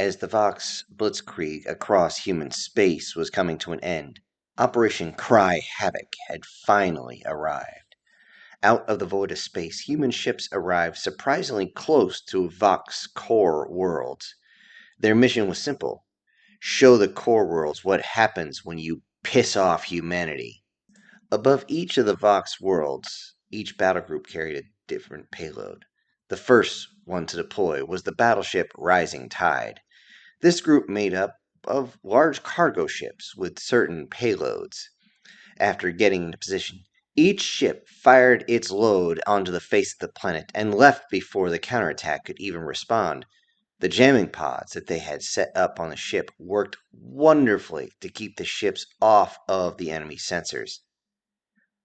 As the Vox blitzkrieg across human space was coming to an end, Operation Cry Havoc had finally arrived. Out of the void of space, human ships arrived surprisingly close to Vox core worlds. Their mission was simple: show the core worlds what happens when you piss off humanity. Above each of the Vox worlds, each battle group carried a different payload. The first one to deploy was the battleship Rising Tide. This group made up of large cargo ships with certain payloads. After getting into position, each ship fired its load onto the face of the planet and left before the counterattack could even respond. The jamming pods that they had set up on the ship worked wonderfully to keep the ships off of the enemy sensors.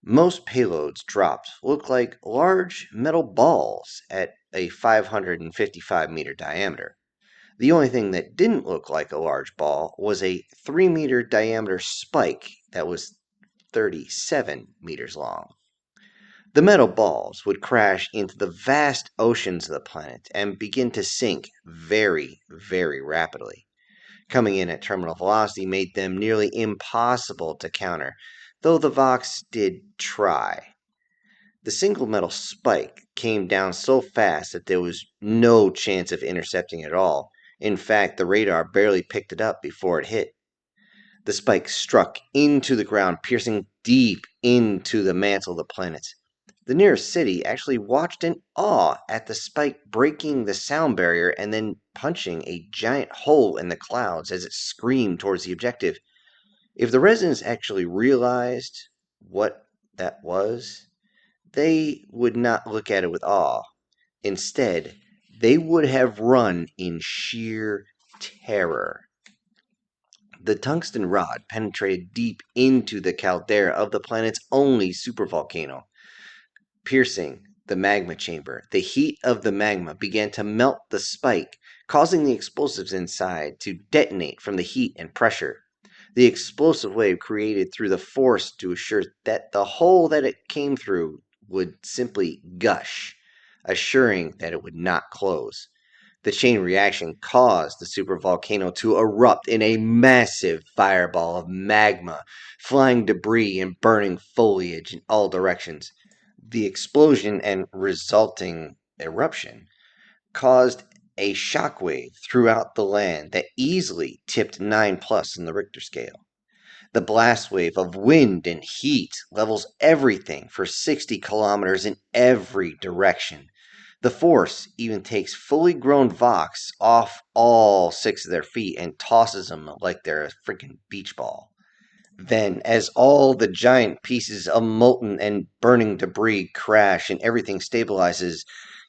Most payloads dropped looked like large metal balls at a 555-meter diameter. The only thing that didn't look like a large ball was a 3-meter diameter spike that was 37 meters long. The metal balls would crash into the vast oceans of the planet and begin to sink very, very rapidly. Coming in at terminal velocity made them nearly impossible to counter, though the Vox did try. The single metal spike came down so fast that there was no chance of intercepting it at all. In fact, the radar barely picked it up before it hit. The spike struck into the ground, piercing deep into the mantle of the planet. The nearest city actually watched in awe at the spike breaking the sound barrier and then punching a giant hole in the clouds as it screamed towards the objective. If the residents actually realized what that was, they would not look at it with awe. Instead, they would have run in sheer terror. The tungsten rod penetrated deep into the caldera of the planet's only supervolcano, piercing the magma chamber. The heat of the magma began to melt the spike, causing the explosives inside to detonate from the heat and pressure. The explosive wave created through the force to assure that the hole that it came through would simply gush, assuring that it would not close. The chain reaction caused the supervolcano to erupt in a massive fireball of magma, flying debris and burning foliage in all directions. The explosion and resulting eruption caused a shockwave throughout the land that easily tipped 9 plus in the Richter scale. The blast wave of wind and heat levels everything for 60 kilometers in every direction. The force even takes fully grown Vox off all 6 of their feet and tosses them like they're a freaking beach ball. Then, as all the giant pieces of molten and burning debris crash and everything stabilizes,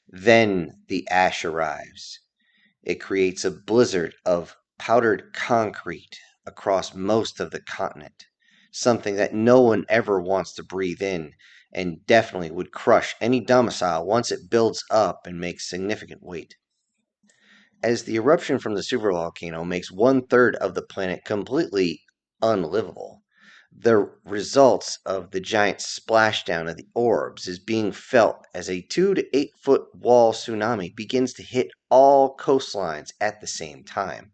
then the ash arrives. It creates a blizzard of powdered concrete across most of the continent, something that no one ever wants to breathe in, and definitely would crush any domicile once it builds up and makes significant weight. As the eruption from the supervolcano makes 1/3 of the planet completely unlivable, the results of the giant splashdown of the orbs is being felt as a 2 to 8 foot wall tsunami begins to hit all coastlines at the same time.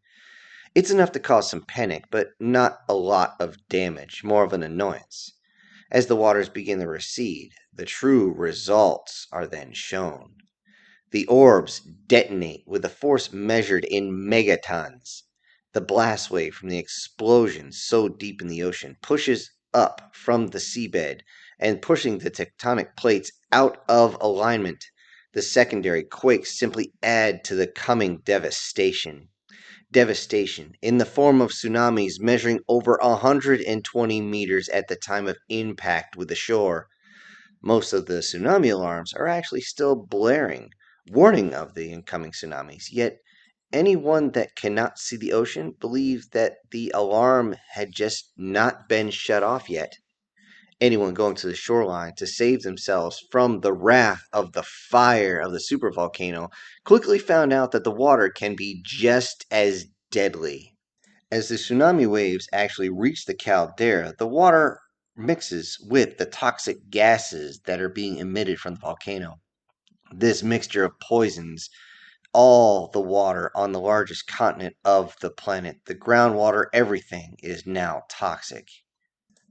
It's enough to cause some panic, but not a lot of damage, more of an annoyance. As the waters begin to recede, the true results are then shown. The orbs detonate with a force measured in megatons. The blast wave from the explosion so deep in the ocean pushes up from the seabed and pushing the tectonic plates out of alignment. The secondary quakes simply add to the coming devastation. Devastation in the form of tsunamis measuring over 120 meters at the time of impact with the shore. Most of the tsunami alarms are actually still blaring, warning of the incoming tsunamis, yet anyone that cannot see the ocean believes that the alarm had just not been shut off yet. Anyone going to the shoreline to save themselves from the wrath of the fire of the supervolcano quickly found out that the water can be just as deadly. As the tsunami waves actually reach the caldera, the water mixes with the toxic gases that are being emitted from the volcano. This mixture of poisons all the water on the largest continent of the planet. The groundwater, everything is now toxic.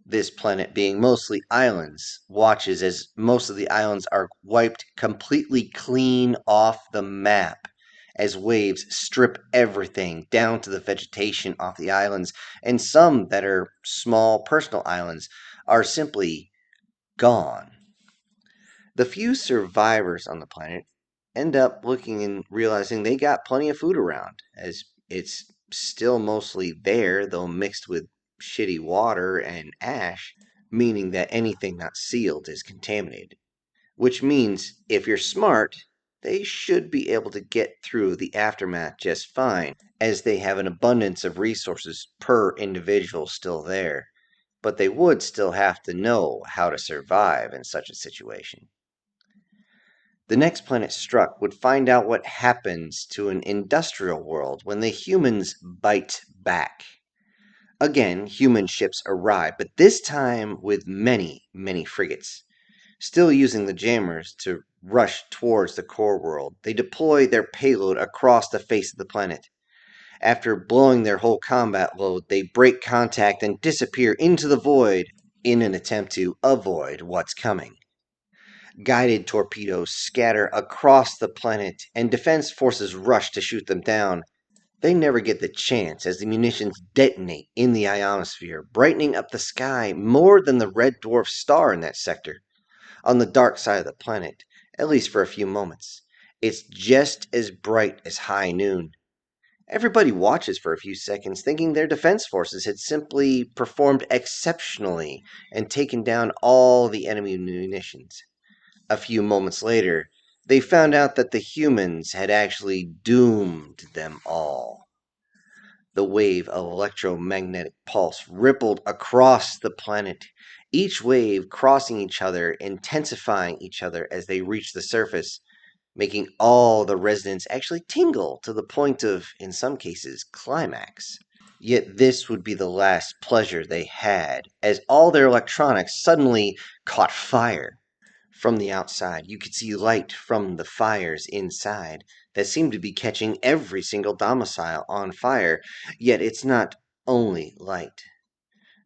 This planet being mostly islands, watches as most of the islands are wiped completely clean off the map as waves strip everything down to the vegetation off the islands, and some that are small personal islands are simply gone. The few survivors on the planet end up looking and realizing they got plenty of food around, as it's still mostly there, though mixed with shitty water and ash, meaning that anything not sealed is contaminated. Which means if you're smart, they should be able to get through the aftermath just fine, as they have an abundance of resources per individual still there. But they would still have to know how to survive in such a situation. The next planet struck would find out what happens to an industrial world when the humans bite back. Again, human ships arrive, but this time with many, many frigates. Still using the jammers to rush towards the core world, they deploy their payload across the face of the planet. After blowing their whole combat load, they break contact and disappear into the void in an attempt to avoid what's coming. Guided torpedoes scatter across the planet, and defense forces rush to shoot them down. They never get the chance as the munitions detonate in the ionosphere, brightening up the sky more than the red dwarf star in that sector. On the dark side of the planet, at least for a few moments, it's just as bright as high noon. Everybody watches for a few seconds, thinking their defense forces had simply performed exceptionally and taken down all the enemy munitions. A few moments later, they found out that the humans had actually doomed them all. The wave of electromagnetic pulse rippled across the planet, each wave crossing each other, intensifying each other as they reached the surface, making all the residents actually tingle to the point of, in some cases, climax. Yet this would be the last pleasure they had, as all their electronics suddenly caught fire. From the outside, you could see light from the fires inside that seemed to be catching every single domicile on fire, yet it's not only light.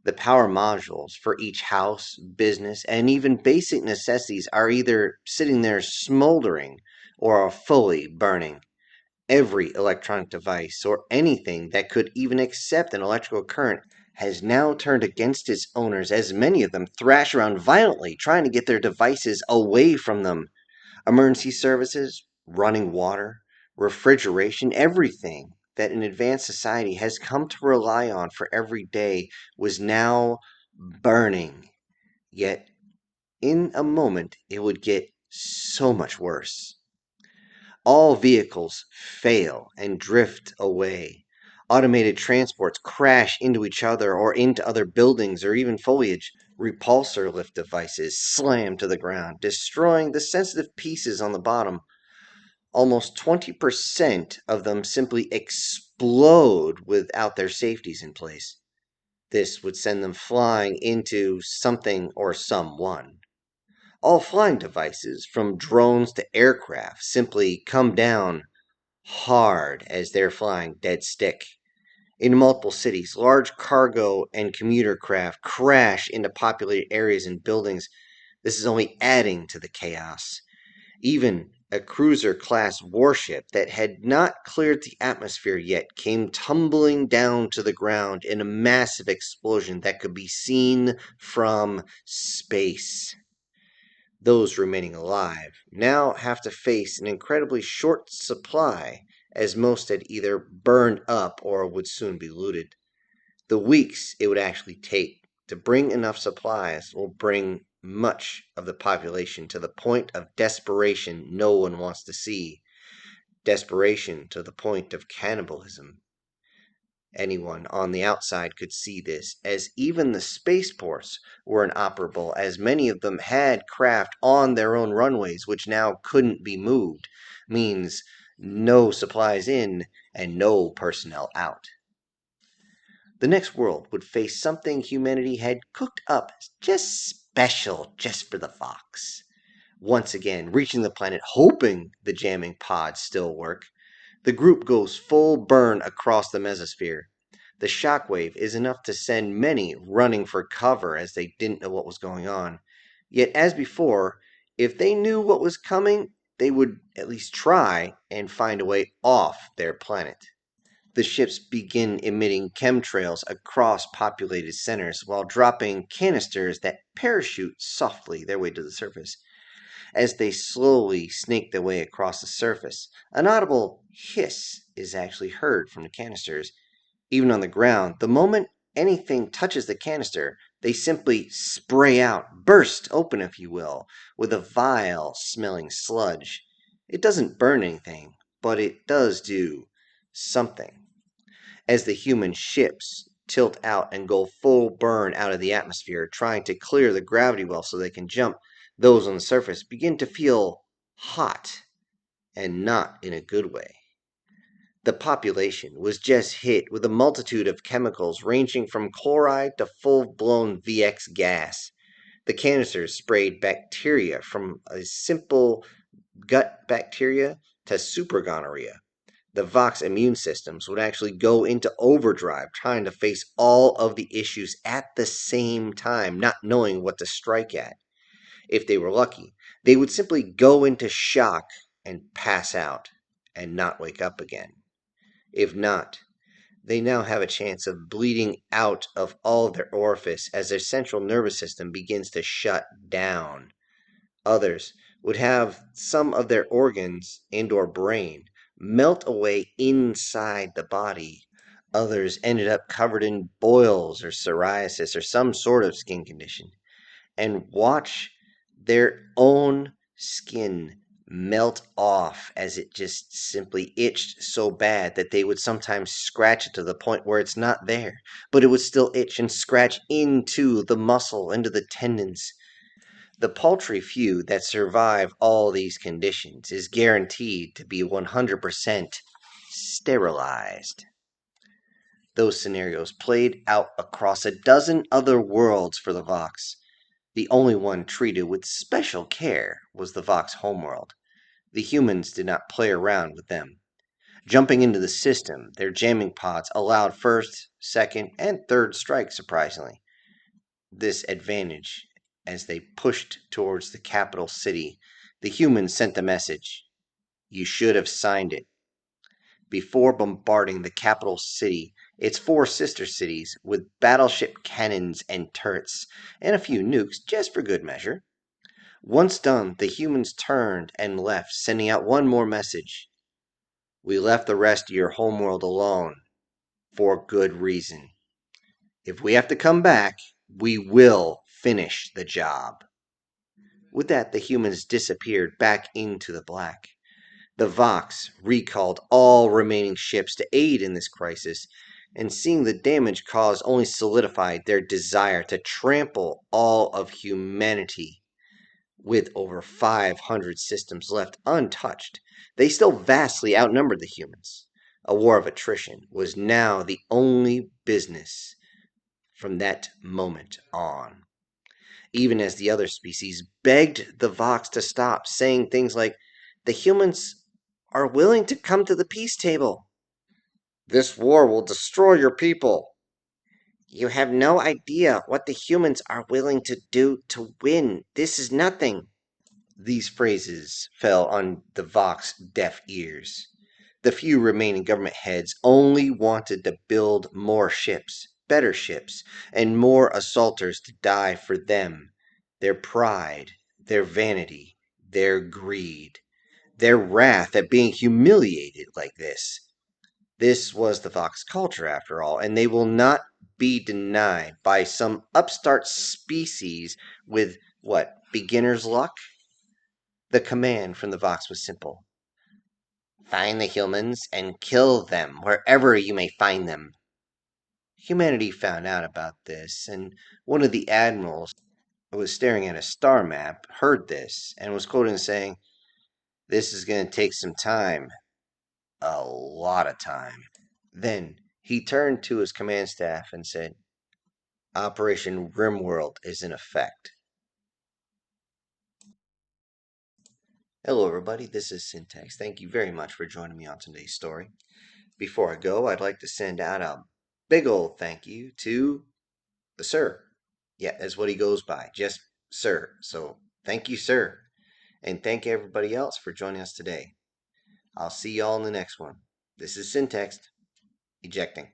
The power modules for each house, business, and even basic necessities are either sitting there smoldering or are fully burning. Every electronic device or anything that could even accept an electrical current has now turned against its owners, as many of them thrash around violently trying to get their devices away from them. Emergency services, running water, refrigeration, everything that an advanced society has come to rely on for every day was now burning. Yet, in a moment, it would get so much worse. All vehicles fail and drift away. Automated transports crash into each other or into other buildings or even foliage. Repulsor lift devices slam to the ground, destroying the sensitive pieces on the bottom. Almost 20% of them simply explode without their safeties in place. This would send them flying into something or someone. All flying devices, from drones to aircraft, simply come down hard as they're flying dead stick. In multiple cities, large cargo and commuter craft crash into populated areas and buildings. This is only adding to the chaos. Even a cruiser-class warship that had not cleared the atmosphere yet came tumbling down to the ground in a massive explosion that could be seen from space. Those remaining alive now have to face an incredibly short supply, as most had either burned up or would soon be looted. The weeks it would actually take to bring enough supplies will bring much of the population to the point of desperation no one wants to see. Desperation to the point of cannibalism. Anyone on the outside could see this, as even the spaceports were inoperable, as many of them had craft on their own runways which now couldn't be moved. Means no supplies in and no personnel out. The next world would face something humanity had cooked up just special just for the Fox. Once again, reaching the planet, hoping the jamming pods still work. The group goes full burn across the mesosphere. The shockwave is enough to send many running for cover as they didn't know what was going on. Yet, as before, if they knew what was coming, they would at least try and find a way off their planet. The ships begin emitting chemtrails across populated centers while dropping canisters that parachute softly their way to the surface. As they slowly snake their way across the surface, an audible hiss is actually heard from the canisters. Even on the ground, the moment anything touches the canister, they simply spray out, burst open, if you will, with a vile smelling sludge. It doesn't burn anything, but it does do something. As the human ships tilt out and go full burn out of the atmosphere, trying to clear the gravity well so they can jump, those on the surface begin to feel hot, and not in a good way. The population was just hit with a multitude of chemicals ranging from chloride to full-blown VX gas. The canisters sprayed bacteria from a simple gut bacteria to super gonorrhea. The Vox immune systems would actually go into overdrive trying to face all of the issues at the same time, not knowing what to strike at. If they were lucky, they would simply go into shock and pass out and not wake up again. If not, they now have a chance of bleeding out of all their orifice as their central nervous system begins to shut down. Others would have some of their organs and or brain melt away inside the body. Others ended up covered in boils or psoriasis or some sort of skin condition, and watch their own skin melt off as it just simply itched so bad that they would sometimes scratch it to the point where it's not there, but it would still itch and scratch into the muscle, into the tendons. The paltry few that survive all these conditions is guaranteed to be 100% sterilized. Those scenarios played out across a dozen other worlds for the Vox. The only one treated with special care was the Vox homeworld. The humans did not play around with them. Jumping into the system, their jamming pods allowed first, second, and third strikes, surprisingly. This advantage, as they pushed towards the capital city, the humans sent the message, "You should have signed it." Before bombarding the capital city, its four sister cities with battleship cannons and turrets, and a few nukes just for good measure. Once done, the humans turned and left, sending out one more message. "We left the rest of your homeworld alone for good reason. If we have to come back, we will finish the job." With that, the humans disappeared back into the black. The Vox recalled all remaining ships to aid in this crisis, and seeing the damage caused only solidified their desire to trample all of humanity. With over 500 systems left untouched, they still vastly outnumbered the humans. A war of attrition was now the only business from that moment on. Even as the other species begged the Vox to stop, saying things like, "The humans are willing to come to the peace table. This war will destroy your people. You have no idea what the humans are willing to do to win. This is nothing." These phrases fell on the Vox deaf ears. The few remaining government heads only wanted to build more ships, better ships, and more assaulters to die for them. Their pride, their vanity, their greed, their wrath at being humiliated like this. This was the Vox culture, after all, and they will not be denied by some upstart species with, what, beginner's luck? The command from the Vox was simple. "Find the humans and kill them wherever you may find them." Humanity found out about this, and one of the admirals who was staring at a star map heard this and was quoted as saying, "This is going to take some time. A lot of time." Then he turned to his command staff and said, "Operation Rimworld is in effect." Hello, everybody. This is Syntax. Thank you very much for joining me on today's story. Before I go, I'd like to send out a big old thank you to the Sir. Yeah, that's what he goes by, just Sir. So thank you, Sir. And thank everybody else for joining us today. I'll see y'all in the next one. This is Syntax, ejecting.